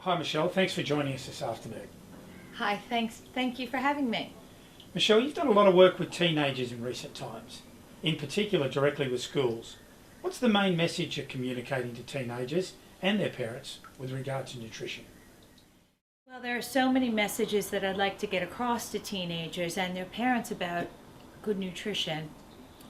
Hi Michelle, thanks for joining us this afternoon. Hi, thanks. Thank you for having me. Michelle, you've done a lot of work with teenagers in recent times, in particular directly with schools. What's the main message you're communicating to teenagers and their parents with regard to nutrition? Well, there are so many messages that I'd like to get across to teenagers and their parents about good nutrition.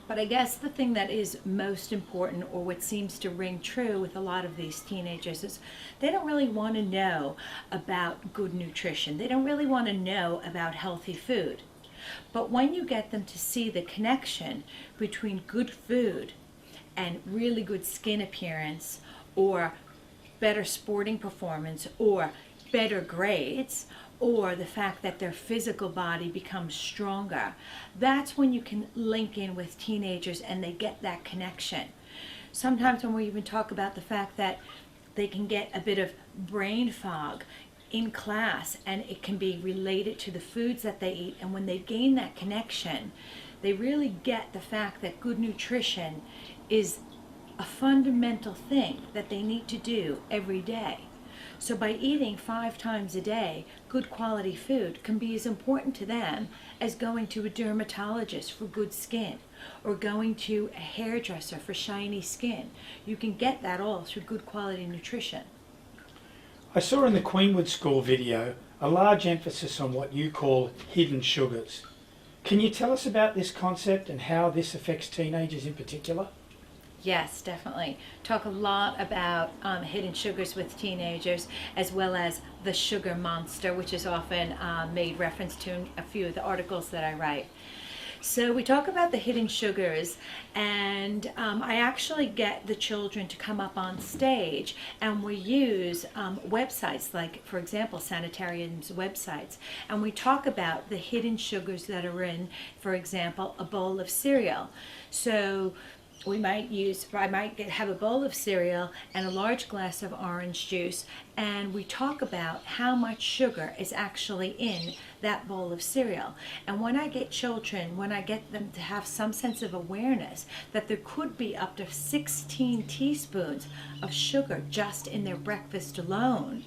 But I guess the thing that is most important, or what seems to ring true with a lot of these teenagers, is they don't really want to know about good nutrition. They don't really want to know about healthy food. But when you get them to see the connection between good food and really good skin appearance, or better sporting performance, or better grades, or the fact that their physical body becomes stronger, that's when you can link in with teenagers and they get that connection. Sometimes when we even talk about the fact that they can get a bit of brain fog in class, and it can be related to the foods that they eat, and when they gain that connection, they really get the fact that good nutrition is a fundamental thing that they need to do every day. So by eating 5 times a day, good quality food can be as important to them as going to a dermatologist for good skin, or going to a hairdresser for shiny skin. You can get that all through good quality nutrition. I saw in the Queenwood School video a large emphasis on what you call hidden sugars. Can you tell us about this concept and how this affects teenagers in particular? Yes, definitely. Talk a lot about hidden sugars with teenagers, as well as the sugar monster, which is often made reference to in a few of the articles that I write. So we talk about the hidden sugars, and I actually get the children to come up on stage, and we use websites like, for example, Sanitarium's websites, and we talk about the hidden sugars that are in, for example, a bowl of cereal. So I might have a bowl of cereal and a large glass of orange juice, and we talk about how much sugar is actually in that bowl of cereal. And when I get them to have some sense of awareness that there could be up to 16 teaspoons of sugar just in their breakfast alone,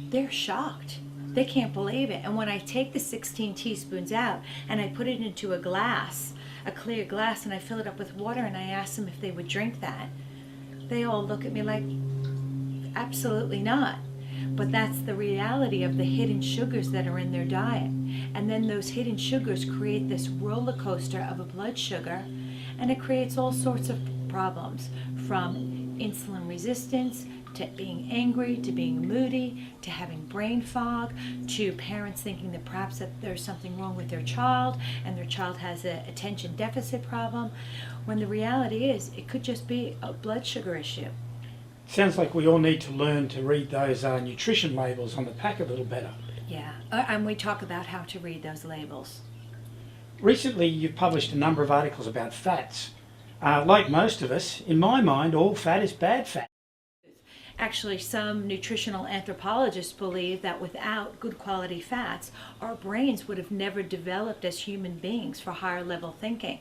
they're shocked. They can't believe it. And when I take the 16 teaspoons out and I put it into a clear glass, and I fill it up with water, and I ask them if they would drink that, they all look at me like, absolutely not. But that's the reality of the hidden sugars that are in their diet. And then those hidden sugars create this roller coaster of a blood sugar, and it creates all sorts of problems, from insulin resistance to being angry, to being moody, to having brain fog, to parents thinking that perhaps that there's something wrong with their child and their child has an attention deficit problem, when the reality is it could just be a blood sugar issue. Sounds like we all need to learn to read those nutrition labels on the pack a little better. Yeah, and we talk about how to read those labels. Recently you've published a number of articles about fats. Like most of us, in my mind, all fat is bad fat. Actually, some nutritional anthropologists believe that without good quality fats, our brains would have never developed as human beings for higher level thinking.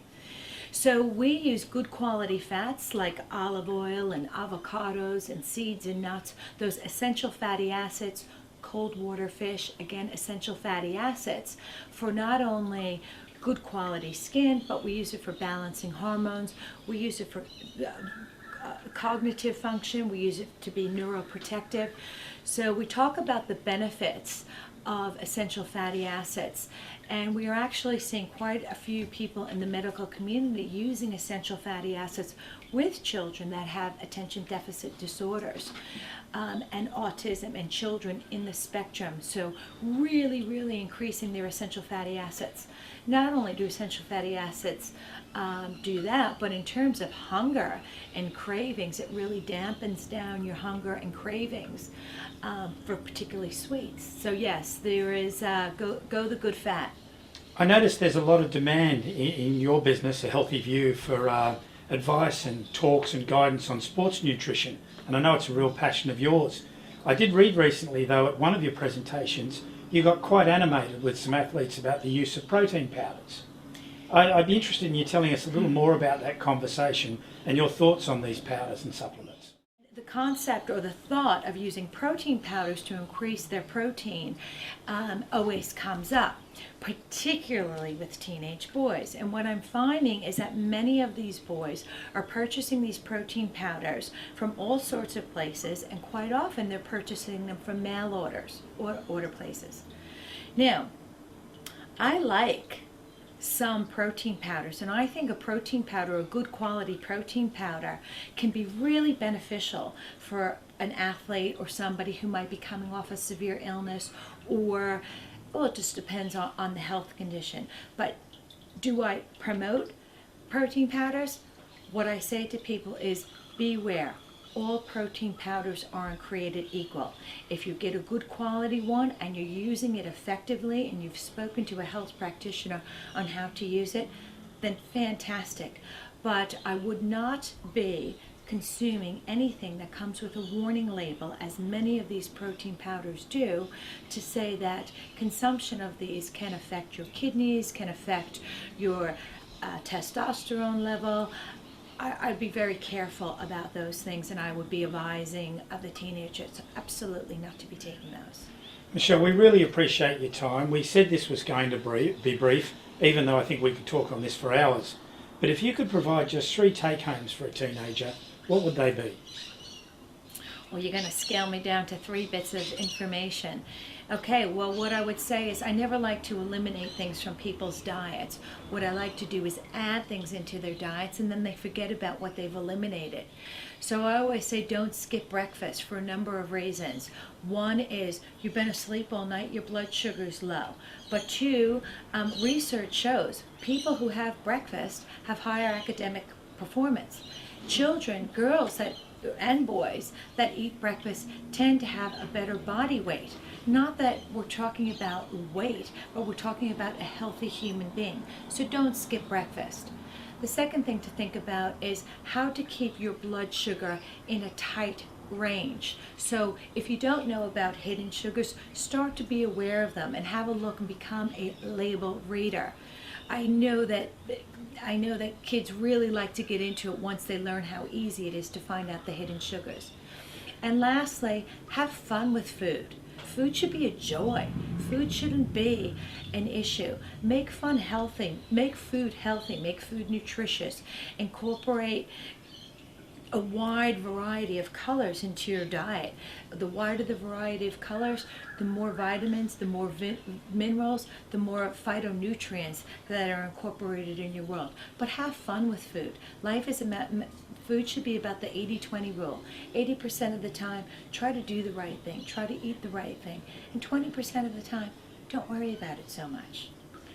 So we use good quality fats like olive oil and avocados and seeds and nuts, those essential fatty acids, cold water fish, again, essential fatty acids, for not only good quality skin, but we use it for balancing hormones, we use it for cognitive function, we use it to be neuroprotective. So we talk about the benefits of essential fatty acids, and we are actually seeing quite a few people in the medical community using essential fatty acids with children that have attention deficit disorders, and autism, and children in the spectrum. So really increasing their essential fatty acids. Not only do essential fatty acids do that, but in terms of hunger and cravings, it really dampens down your hunger and cravings for particularly sweets. So yes, there is go the good fat. I noticed there's a lot of demand in your business, A Healthy View, for advice and talks and guidance on sports nutrition, and I know it's a real passion of yours. I did read recently, though, at one of your presentations, you got quite animated with some athletes about the use of protein powders. I'd be interested in you telling us a little more about that conversation and your thoughts on these powders and supplements. The concept or the thought of using protein powders to increase their protein always comes up, particularly with teenage boys. And what I'm finding is that many of these boys are purchasing these protein powders from all sorts of places, and quite often they're purchasing them from mail orders or order places. Now, I like some protein powders, and I think a protein powder, a good quality protein powder, can be really beneficial for an athlete or somebody who might be coming off a severe illness, or, well, it just depends on the health condition. But do I promote protein powders? What I say to people is beware. All protein powders aren't created equal. If you get a good quality one and you're using it effectively and you've spoken to a health practitioner on how to use it, then fantastic. But I would not be consuming anything that comes with a warning label, as many of these protein powders do, to say that consumption of these can affect your kidneys, can affect your testosterone level. I'd be very careful about those things, and I would be advising of the teenagers absolutely not to be taking those. Michelle, we really appreciate your time. We said this was going to be brief, even though I think we could talk on this for hours. But if you could provide just 3 take-homes for a teenager, what would they be? Well, you're going to scale me down to 3 bits of information. Okay, well, what I would say is I never like to eliminate things from people's diets. What I like to do is add things into their diets, and then they forget about what they've eliminated. So I always say don't skip breakfast for a number of reasons. One is you've been asleep all night, your blood sugar's low. But 2, research shows people who have breakfast have higher academic performance. Children, girls and boys that eat breakfast tend to have a better body weight. Not that we're talking about weight, but we're talking about a healthy human being. So don't skip breakfast. The second thing to think about is how to keep your blood sugar in a tight range. So if you don't know about hidden sugars, start to be aware of them and have a look and become a label reader. I know that kids really like to get into it once they learn how easy it is to find out the hidden sugars. And lastly, have fun with food. Food should be a joy. Food shouldn't be an issue. Make fun healthy. Make food healthy. Make food nutritious. Incorporate a wide variety of colors into your diet. The wider the variety of colors, the more vitamins, the more minerals, the more phytonutrients that are incorporated in your world. But have fun with food. Life is about, food should be about the 80-20 rule. 80% of the time, try to do the right thing, try to eat the right thing. And 20% of the time, don't worry about it so much.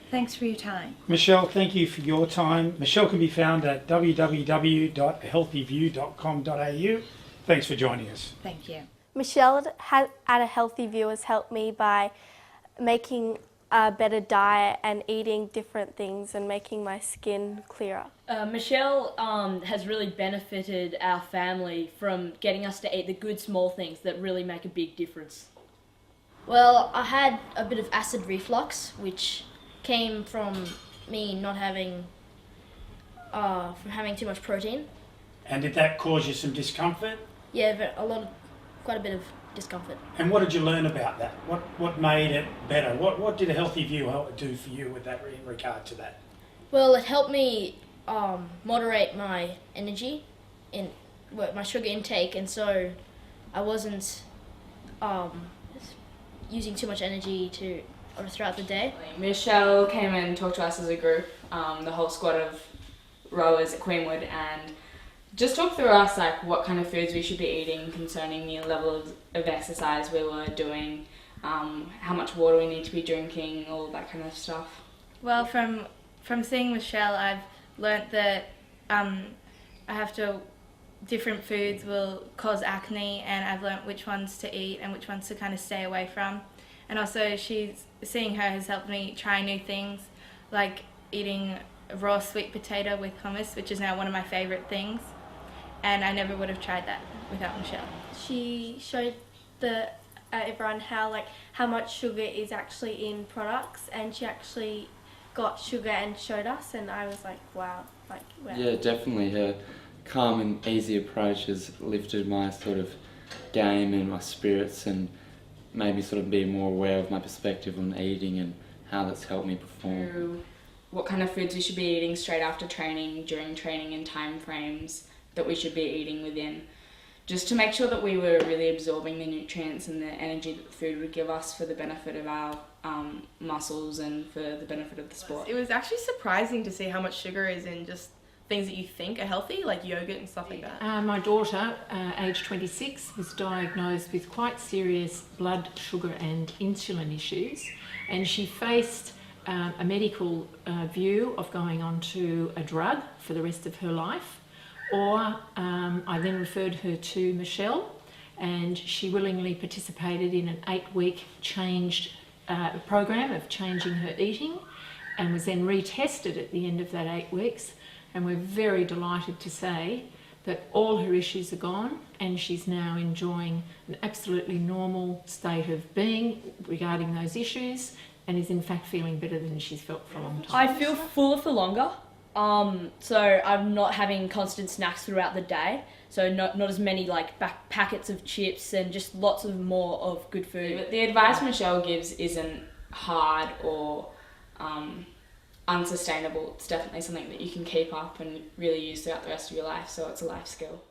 Thanks for your time. Michelle, thank you for your time. Michelle can be found at www.healthyview.com.au. Thanks for joining us. Thank you. Michelle at A Healthy View has helped me by making a better diet and eating different things and making my skin clearer. Michelle has really benefited our family from getting us to eat the good small things that really make a big difference. Well, I had a bit of acid reflux, which came from me not having, from having too much protein. And did that cause you some discomfort? Yeah, quite a bit of discomfort. And what did you learn about that? What made it better? What did A Healthy View do for you with that in regard to that? Well, it helped me moderate my energy, my sugar intake, and so I wasn't using too much energy throughout the day. Michelle came and talked to us as a group, the whole squad of rowers at Queenwood, and just talked through us like what kind of foods we should be eating concerning the level of exercise we were doing, how much water we need to be drinking, all that kind of stuff. Well, from seeing Michelle, I've learnt that different foods will cause acne, and I've learnt which ones to eat and which ones to kind of stay away from. And also seeing her has helped me try new things, like eating raw sweet potato with hummus, which is now one of my favourite things. And I never would have tried that without Michelle. She showed everyone how much sugar is actually in products, and she actually got sugar and showed us, and I was like, wow. Yeah, definitely. calm and easy approach has lifted my sort of game and my spirits and made me sort of be more aware of my perspective on eating and how that's helped me perform. Through what kind of foods we should be eating straight after training, during training, and time frames that we should be eating within, just to make sure that we were really absorbing the nutrients and the energy that the food would give us for the benefit of our muscles and for the benefit of the sport. It was actually surprising to see how much sugar is in just things that you think are healthy, like yogurt and stuff like that. My daughter, aged 26, was diagnosed with quite serious blood sugar and insulin issues, and she faced a medical view of going on to a drug for the rest of her life, or I then referred her to Michelle, and she willingly participated in an 8-week program of changing her eating, and was then retested at the end of that 8 weeks. And we're very delighted to say that all her issues are gone and she's now enjoying an absolutely normal state of being regarding those issues, and is in fact feeling better than she's felt for a long time. I feel fuller for longer. So I'm not having constant snacks throughout the day. So not as many like packets of chips and just lots of more of good food. But the advice Michelle gives isn't hard or unsustainable. It's definitely something that you can keep up and really use throughout the rest of your life, so it's a life skill.